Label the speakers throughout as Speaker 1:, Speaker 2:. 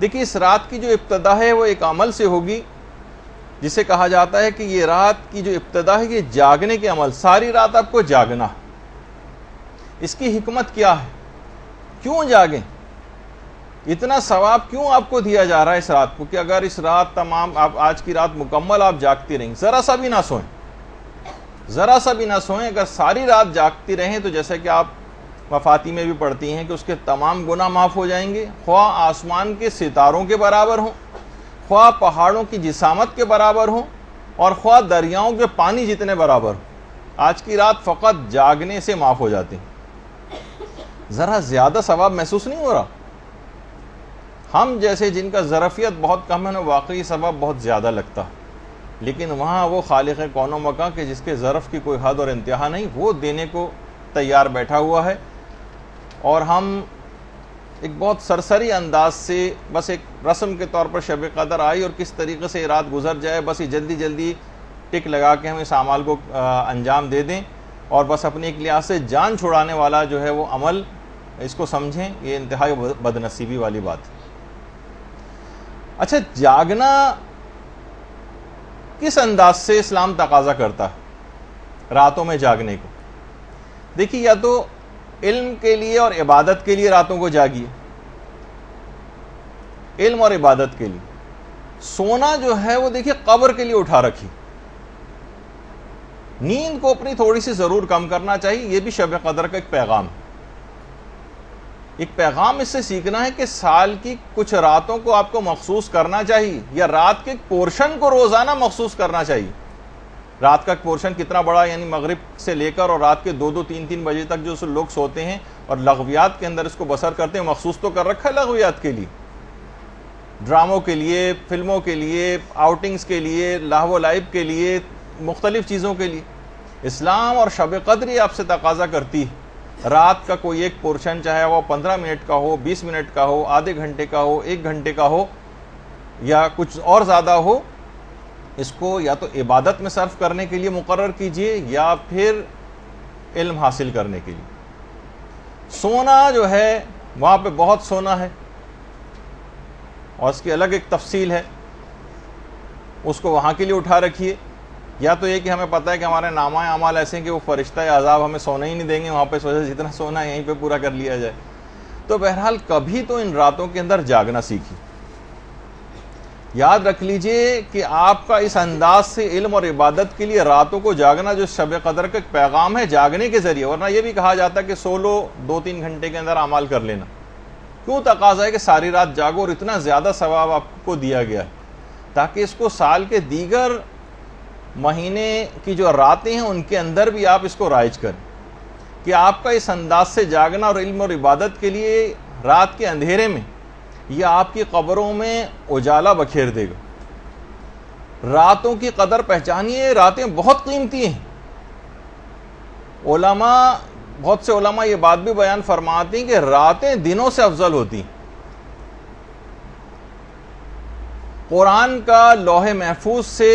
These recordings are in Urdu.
Speaker 1: دیکھیے اس رات کی جو ابتدا ہے وہ ایک عمل سے ہوگی جسے کہا جاتا ہے کہ یہ رات کی جو ابتدا ہے یہ جاگنے کے عمل، ساری رات آپ کو جاگنا ہے۔ اس کی حکمت کیا ہے؟ کیوں جاگیں؟ اتنا ثواب کیوں آپ کو دیا جا رہا ہے اس رات کو کہ اگر اس رات تمام آپ آج کی رات مکمل آپ جاگتی رہیں، ذرا سا بھی نہ سوئیں، ذرا سا بھی نہ سوئیں، اگر ساری رات جاگتی رہیں تو جیسے کہ آپ مفاتی میں بھی پڑھتی ہیں کہ اس کے تمام گناہ معاف ہو جائیں گے، خواہ آسمان کے ستاروں کے برابر ہوں، خواہ پہاڑوں کی جسامت کے برابر ہوں، اور خواہ دریاؤں کے پانی جتنے برابر ہوں۔ آج کی رات فقط جاگنے سے معاف ہو جاتی ہیں۔ ذرا زیادہ ثواب محسوس نہیں ہو رہا؟ ہم جیسے جن کا ظرفیت بہت کم ہے، واقعی ثواب بہت زیادہ لگتا ہے، لیکن وہاں وہ خالق کون و مکان کہ جس کے ظرف کی کوئی حد اور انتہا نہیں، وہ دینے کو تیار بیٹھا ہوا ہے، اور ہم ایک بہت سرسری انداز سے بس ایک رسم کے طور پر شب قدر آئی اور کس طریقے سے یہ رات گزر جائے، بس یہ جلدی جلدی ٹک لگا کے ہم اس اعمال کو انجام دے دیں، اور بس اپنے ایک لحاظ سے جان چھڑانے والا جو ہے وہ عمل اس کو سمجھیں، یہ انتہائی بدنصیبی والی بات ہے۔ اچھا، جاگنا کس انداز سے اسلام تقاضا کرتا ہے راتوں میں جاگنے کو؟ دیکھیے، یا تو علم کے لیے اور عبادت کے لیے راتوں کو جاگیے، علم اور عبادت کے لیے۔ سونا جو ہے وہ دیکھیے قبر کے لیے اٹھا رکھی، نیند کو اپنی تھوڑی سی ضرور کم کرنا چاہیے، یہ بھی شب قدر کا ایک پیغام ہے۔ ایک پیغام اس سے سیکھنا ہے کہ سال کی کچھ راتوں کو آپ کو مخصوص کرنا چاہیے، یا رات کے ایک پورشن کو روزانہ مخصوص کرنا چاہیے۔ رات کا ایک پورشن کتنا بڑا، یعنی مغرب سے لے کر اور رات کے 2-2 3-3 بجے تک جو لوگ سوتے ہیں اور لغویات کے اندر اس کو بسر کرتے ہیں، مخصوص تو کر رکھا ہے لغویات کے لیے، ڈراموں کے لیے، فلموں کے لیے، آؤٹنگز کے لیے، لاہو و لعب کے لیے، مختلف چیزوں کے لیے۔ اسلام اور شب قدر یہ آپ سے تقاضا کرتی ہے رات کا کوئی ایک پورشن، چاہے وہ 15 منٹ کا ہو، 20 منٹ کا ہو، آدھے گھنٹے کا ہو، 1 گھنٹے کا ہو، یا کچھ اور زیادہ ہو، اس کو یا تو عبادت میں صرف کرنے کے لیے مقرر کیجئے یا پھر علم حاصل کرنے کے لیے۔ سونا جو ہے وہاں پہ بہت سونا ہے اور اس کی الگ ایک تفصیل ہے، اس کو وہاں کے لیے اٹھا رکھیے، یا تو یہ کہ ہمیں پتہ ہے کہ ہمارے نامہ اعمال ایسے ہیں کہ وہ فرشتہ عذاب ہمیں سونا ہی نہیں دیں گے، وہاں پہ سوچے جتنا سونا ہے یہیں پہ پورا کر لیا جائے۔ تو بہرحال کبھی تو ان راتوں کے اندر جاگنا سیکھیے۔ یاد رکھ لیجئے کہ آپ کا اس انداز سے علم اور عبادت کے لیے راتوں کو جاگنا جو شب قدر کا ایک پیغام ہے، جاگنے کے ذریعے، ورنہ یہ بھی کہا جاتا ہے کہ سو لو 2-3 گھنٹے کے اندر اعمال کر لینا۔ کیوں تقاضا ہے کہ ساری رات جاگو اور اتنا زیادہ ثواب آپ کو دیا گیا ہے؟ تاکہ اس کو سال کے دیگر مہینے کی جو راتیں ہیں ان کے اندر بھی آپ اس کو رائج کریں، کہ آپ کا اس انداز سے جاگنا اور علم اور عبادت کے لیے رات کے اندھیرے میں یہ آپ کی قبروں میں اجالا بکھیر دے گا۔ راتوں کی قدر پہچانیے، راتیں بہت قیمتی ہیں۔ بہت سے علماء یہ بات بھی بیان فرماتے ہیں کہ راتیں دنوں سے افضل ہوتی ہیں۔ قرآن کا لوح محفوظ سے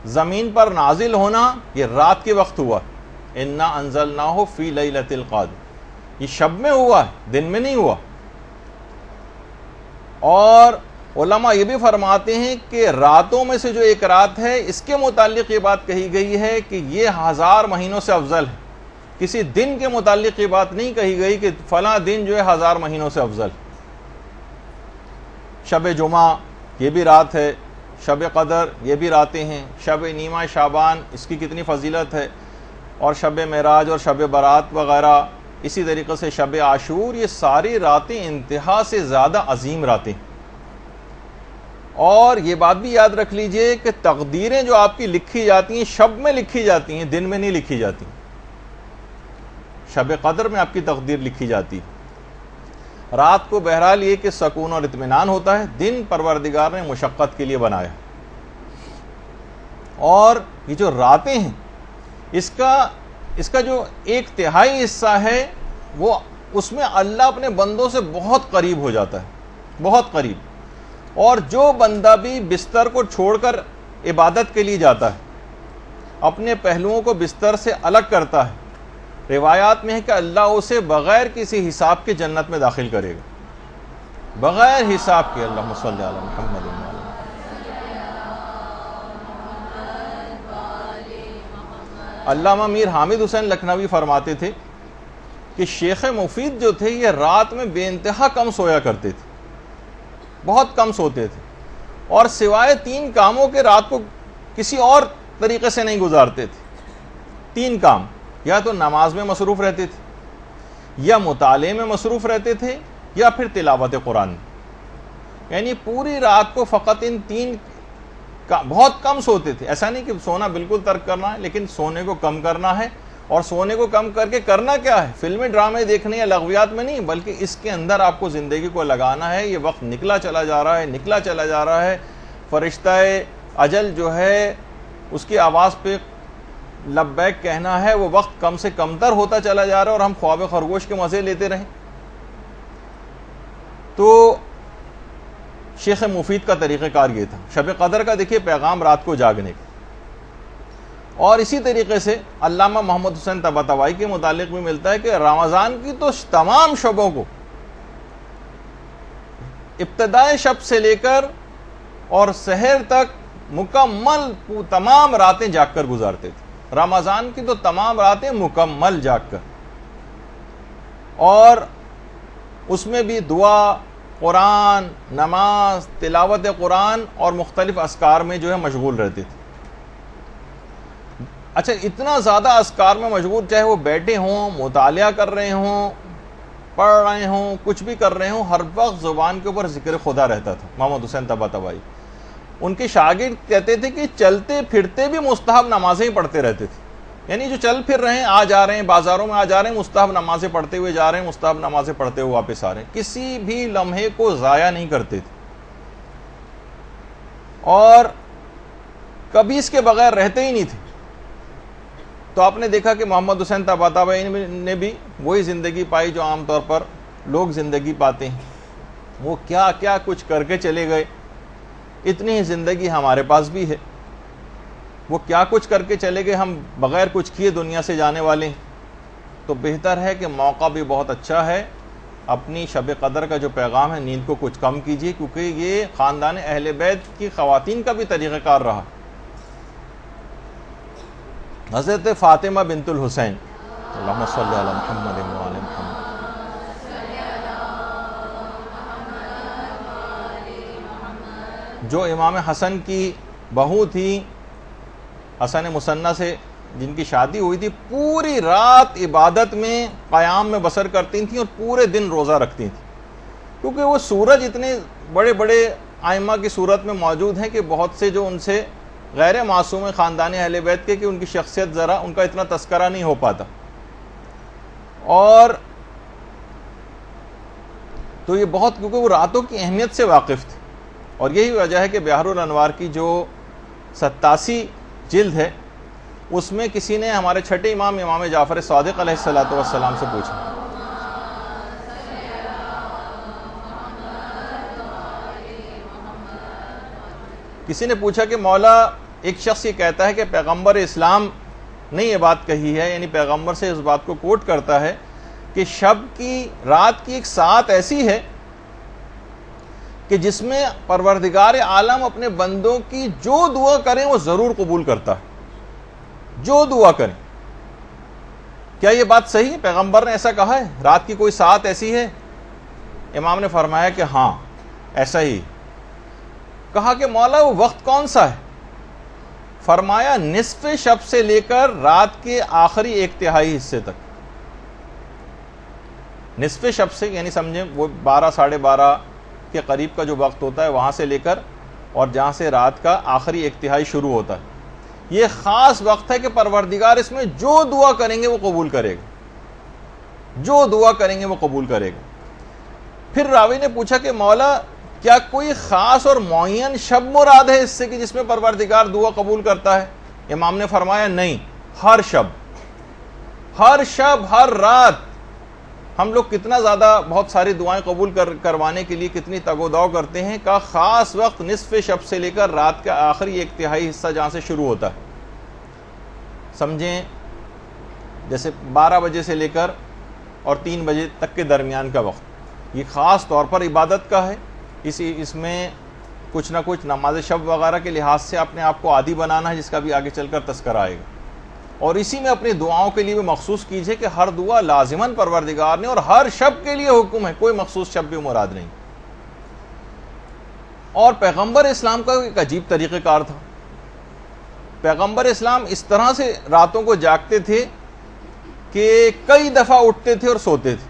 Speaker 1: زمین پر نازل ہونا یہ رات کے وقت ہوا، انا انزلناہ فی لیلۃ القدر، یہ شب میں ہوا ہے، دن میں نہیں ہوا۔ اور علماء یہ بھی فرماتے ہیں کہ راتوں میں سے جو ایک رات ہے اس کے متعلق یہ بات کہی گئی ہے کہ یہ 1000 مہینوں سے افضل ہے۔ کسی دن کے متعلق یہ بات نہیں کہی گئی کہ فلاں دن جو ہے 1000 مہینوں سے افضل۔ شب جمعہ یہ بھی رات ہے، شب قدر یہ بھی راتیں ہیں، شب نیمہ شعبان اس کی کتنی فضیلت ہے، اور شب معراج اور شب برات وغیرہ، اسی طریقے سے شب عاشور، یہ ساری راتیں انتہا سے زیادہ عظیم راتیں۔ اور یہ بات بھی یاد رکھ لیجئے کہ تقدیریں جو آپ کی لکھی جاتی ہیں شب میں لکھی جاتی ہیں، دن میں نہیں لکھی جاتی۔ شب قدر میں آپ کی تقدیر لکھی جاتی ہے۔ رات کو بہرحال یہ کہ سکون اور اطمینان ہوتا ہے، دن پروردگار نے مشقت کے لیے بنایا۔ اور یہ جو راتیں ہیں اس کا جو 1/3 حصہ ہے وہ اس میں اللہ اپنے بندوں سے بہت قریب ہو جاتا ہے، بہت قریب۔ اور جو بندہ بھی بستر کو چھوڑ کر عبادت کے لیے جاتا ہے، اپنے پہلوؤں کو بستر سے الگ کرتا ہے، روایات میں ہے کہ اللہ اسے بغیر کسی حساب کے جنت میں داخل کرے گا۔ بغیر حساب کے. اللہم صلی علی محمد. علامہ میر حامد حسین لکھنوی فرماتے تھے کہ شیخ مفید جو تھے یہ رات میں بے انتہا کم سویا کرتے تھے, بہت کم سوتے تھے, اور سوائے 3 کاموں کے رات کو کسی اور طریقے سے نہیں گزارتے تھے. 3 کام, یا تو نماز میں مصروف رہتے تھے, یا مطالعے میں مصروف رہتے تھے, یا پھر تلاوت قرآن. یعنی پوری رات کو فقط ان 3 بہت کم سوتے تھے. ایسا نہیں کہ سونا بالکل ترک کرنا ہے, لیکن سونے کو کم کرنا ہے. اور سونے کو کم کر کے کرنا کیا ہے؟ فلمیں ڈرامے دیکھنے یا لغویات میں نہیں, بلکہ اس کے اندر آپ کو زندگی کو لگانا ہے. یہ وقت نکلا چلا جا رہا ہے, نکلا چلا جا رہا ہے. فرشتہ اجل جو ہے اس کی آواز پہ لبیک کہنا ہے, وہ وقت کم سے کم تر ہوتا چلا جا رہا ہے, اور ہم خواب خرگوش کے مزے لیتے رہیں. تو شیخ مفید کا طریقہ کار یہ تھا. شب قدر کا دیکھیے پیغام رات کو جاگنے کا. اور اسی طریقے سے علامہ محمد حسین طباطبائی کے متعلق بھی ملتا ہے کہ رمضان کی تو تمام شبوں کو ابتدائے شب سے لے کر اور سحر تک مکمل تمام راتیں جاگ کر گزارتے تھے. رمضان کی تو تمام راتیں مکمل جاگ کر, اور اس میں بھی دعا, قرآن, نماز, تلاوت قرآن اور مختلف اذکار میں جو ہے مشغول رہتے تھے. اچھا, اتنا زیادہ اذکار میں مشغول, چاہے وہ بیٹھے ہوں, مطالعہ کر رہے ہوں, پڑھ رہے ہوں, کچھ بھی کر رہے ہوں, ہر وقت زبان کے اوپر ذکر خدا رہتا تھا. محمد حسین طباطبائی ان کے شاگرد کہتے تھے کہ چلتے پھرتے بھی مستحب نمازیں ہی پڑھتے رہتے تھے. یعنی جو چل پھر رہے ہیں, آ جا رہے ہیں, بازاروں میں آ جا رہے ہیں, مستحب نمازیں پڑھتے ہوئے جا رہے ہیں, مستحب نمازیں پڑھتے ہوئے واپس آ رہے ہیں. کسی بھی لمحے کو ضائع نہیں کرتے تھے, اور کبھی اس کے بغیر رہتے ہی نہیں تھے. تو آپ نے دیکھا کہ محمد حسین طباطبائی نے بھی وہی زندگی پائی جو عام طور پر لوگ زندگی پاتے ہیں. وہ کیا کیا کچھ کر کے چلے گئے, اتنی ہی زندگی ہمارے پاس بھی ہے. وہ کیا کچھ کر کے چلے گئے, ہم بغیر کچھ کیے دنیا سے جانے والے ہیں. تو بہتر ہے کہ موقع بھی بہت اچھا ہے, اپنی شب قدر کا جو پیغام ہے نیند کو کچھ کم کیجیے, کیونکہ یہ خاندان اہل بیت کی خواتین کا بھی طریقہ کار رہا. حضرت فاطمہ بنت الحسین, اللہم صلی علی محمد و آل محمد, جو امام حسن کی بہو تھی, حسن مثنیٰ سے جن کی شادی ہوئی تھی, پوری رات عبادت میں قیام میں بسر کرتی تھیں اور پورے دن روزہ رکھتی تھیں. کیونکہ وہ سورج اتنے بڑے بڑے ائمہ کی صورت میں موجود ہیں کہ بہت سے جو ان سے غیر معصوم خاندان اہل بیت کے, کہ ان کی شخصیت ذرا ان کا اتنا تذکرہ نہیں ہو پاتا. اور تو یہ بہت, کیونکہ وہ راتوں کی اہمیت سے واقف تھے. اور یہی وجہ ہے کہ بحر الانوار کی جو 87 جلد ہے, اس میں کسی نے ہمارے چھٹے امام جعفر صادق علیہ السلام سے پوچھا, کسی نے پوچھا کہ مولا, ایک شخص یہ کہتا ہے کہ پیغمبر اسلام نے یہ بات کہی ہے, یعنی پیغمبر سے اس بات کو کوٹ کرتا ہے کہ شب کی, رات کی ایک ساعت ایسی ہے کہ جس میں پروردگار عالم اپنے بندوں کی جو دعا کریں وہ ضرور قبول کرتا ہے, جو دعا کریں. کیا یہ بات صحیح ہے؟ پیغمبر نے ایسا کہا ہے, رات کی کوئی ساعت ایسی ہے؟ امام نے فرمایا کہ ہاں ایسا ہی. کہا کہ مولا وہ وقت کون سا ہے؟ فرمایا نصف شب سے لے کر رات کے آخری 1/3 حصے تک. نصف شب سے یعنی سمجھیں وہ 12 ساڑھے 12 کے قریب کا جو وقت ہوتا ہے, وہاں سے لے کر اور جہاں سے رات کا آخری 1/3 شروع ہوتا ہے, یہ خاص وقت ہے کہ پروردگار اس میں جو دعا کریں گے وہ قبول کرے گا, جو دعا کریں گے وہ قبول کرے گا. پھر راوی نے پوچھا کہ مولا کیا کوئی خاص اور معین شب مراد ہے اس سے کہ جس میں پروردگار دعا قبول کرتا ہے؟ امام نے فرمایا نہیں, ہر شب, ہر شب, ہر رات. ہم لوگ کتنا زیادہ بہت ساری دعائیں قبول کروانے کے لیے کتنی تگ و دو کرتے ہیں, کا خاص وقت نصف شب سے لے کر رات کا آخری 1/3 حصہ جہاں سے شروع ہوتا ہے. سمجھیں جیسے 12 بجے سے لے کر اور 3 بجے تک کے درمیان کا وقت, یہ خاص طور پر عبادت کا ہے، اس میں کچھ نہ کچھ نماز شب وغیرہ کے لحاظ سے اپنے آپ کو عادی بنانا ہے، جس کا بھی آگے چل کر تذکرہ آئے گا، اور اسی میں اپنی دعاؤں کے لیے بھی مخصوص کیجئے کہ ہر دعا لازماً پروردگار نے اور ہر شب کے لیے حکم ہے، کوئی مخصوص شب بھی مراد نہیں۔ اور پیغمبر اسلام کا ایک عجیب طریقہ کار تھا۔ پیغمبر اسلام اس طرح سے راتوں کو جاگتے تھے کہ کئی دفعہ اٹھتے تھے اور سوتے تھے،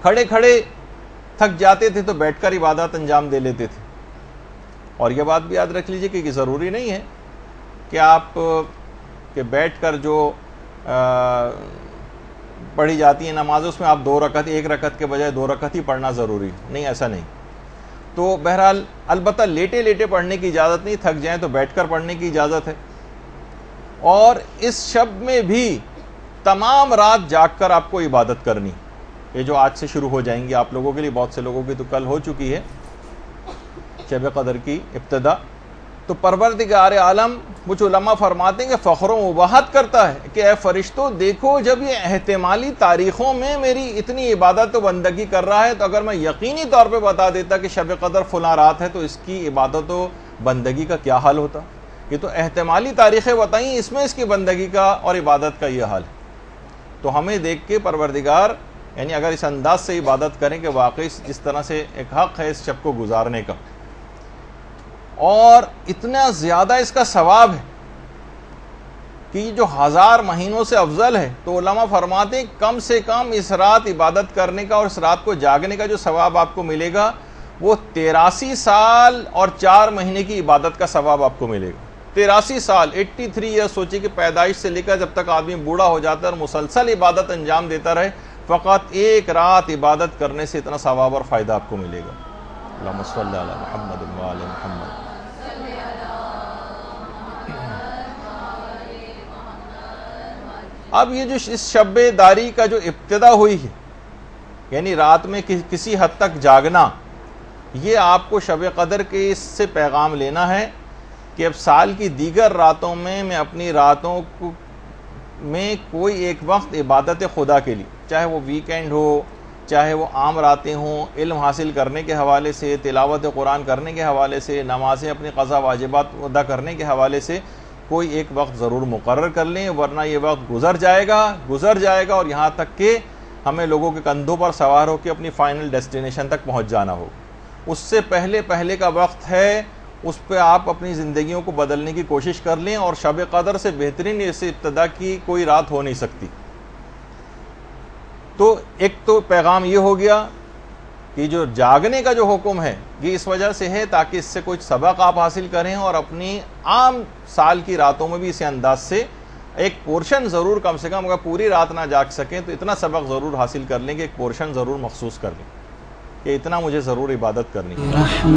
Speaker 1: کھڑے کھڑے تھک جاتے تھے تو بیٹھ کر عبادت انجام دے لیتے تھے۔ اور یہ بات بھی یاد رکھ لیجئے کہ ضروری نہیں ہے کہ آپ کہ بیٹھ کر جو پڑھی جاتی ہیں نماز، اس میں آپ 2 رکعت، 1 رکعت کے بجائے 2 رکعت ہی پڑھنا ضروری نہیں، ایسا نہیں۔ تو بہرحال البتہ لیٹے لیٹے پڑھنے کی اجازت نہیں، تھک جائیں تو بیٹھ کر پڑھنے کی اجازت ہے۔ اور اس شب میں بھی تمام رات جاگ کر آپ کو عبادت کرنی، یہ جو آج سے شروع ہو جائیں گی آپ لوگوں کے لیے، بہت سے لوگوں کی تو کل ہو چکی ہے شب قدر کی ابتدا۔ تو پروردگار عالم کچھ علماء فرماتے ہیں کہ فخر و مباحت کرتا ہے کہ اے فرشتوں دیکھو، جب یہ احتمالی تاریخوں میں میری اتنی عبادت و بندگی کر رہا ہے، تو اگر میں یقینی طور پہ بتا دیتا کہ شب قدر فلاں رات ہے تو اس کی عبادت و بندگی کا کیا حال ہوتا۔ یہ تو احتمالی تاریخیں بتائیں، اس میں اس کی بندگی کا اور عبادت کا یہ حال ہے۔ تو ہمیں دیکھ کے پروردگار یعنی اگر اس انداز سے عبادت کریں کہ واقعی جس طرح سے ایک حق ہے اس شب کو گزارنے کا، اور اتنا زیادہ اس کا ثواب ہے کہ یہ جو 1000 مہینوں سے افضل ہے، تو علماء فرماتے ہیں کم سے کم اس رات عبادت کرنے کا اور اس رات کو جاگنے کا جو ثواب آپ کو ملے گا وہ 83 سال اور 4 مہینے کی عبادت کا ثواب آپ کو ملے گا۔ 83 سال 83 ایئر، سوچیں کہ پیدائش سے لے کر جب تک آدمی بوڑھا ہو جاتا ہے اور مسلسل عبادت انجام دیتا رہے، فقط ایک رات عبادت کرنے سے اتنا ثواب اور فائدہ آپ کو ملے گا۔ اللہم صلی علی محمد و آل محمد۔ اب یہ جو اس شب داری کا جو ابتدا ہوئی ہے، یعنی رات میں کسی حد تک جاگنا، یہ آپ کو شب قدر کے اس سے پیغام لینا ہے کہ اب سال کی دیگر راتوں میں میں اپنی راتوں میں کوئی ایک وقت عبادت خدا کے لیے، چاہے وہ ویکینڈ ہو، چاہے وہ عام راتیں ہوں، علم حاصل کرنے کے حوالے سے، تلاوت قرآن کرنے کے حوالے سے، نمازیں اپنی قضا واجبات ادا کرنے کے حوالے سے کوئی ایک وقت ضرور مقرر کر لیں، ورنہ یہ وقت گزر جائے گا اور یہاں تک کہ ہمیں لوگوں کے کندھوں پر سوار ہو کے اپنی فائنل ڈیسٹینیشن تک پہنچ جانا ہو۔ اس سے پہلے کا وقت ہے، اس پہ آپ اپنی زندگیوں کو بدلنے کی کوشش کر لیں، اور شب قدر سے بہترین اس سے ابتدا کی کوئی رات ہو نہیں سکتی۔ تو ایک تو پیغام یہ ہو گیا کہ جو جاگنے کا جو حکم ہے یہ اس وجہ سے ہے تاکہ اس سے کچھ سبق آپ حاصل کریں، اور اپنی عام سال کی راتوں میں بھی اسی انداز سے ایک پورشن ضرور، کم سے کم اگر پوری رات نہ جاگ سکیں تو اتنا سبق ضرور حاصل کر لیں کہ ایک پورشن ضرور مخصوص کر لیں کہ اتنا مجھے ضرور عبادت کرنی ہے۔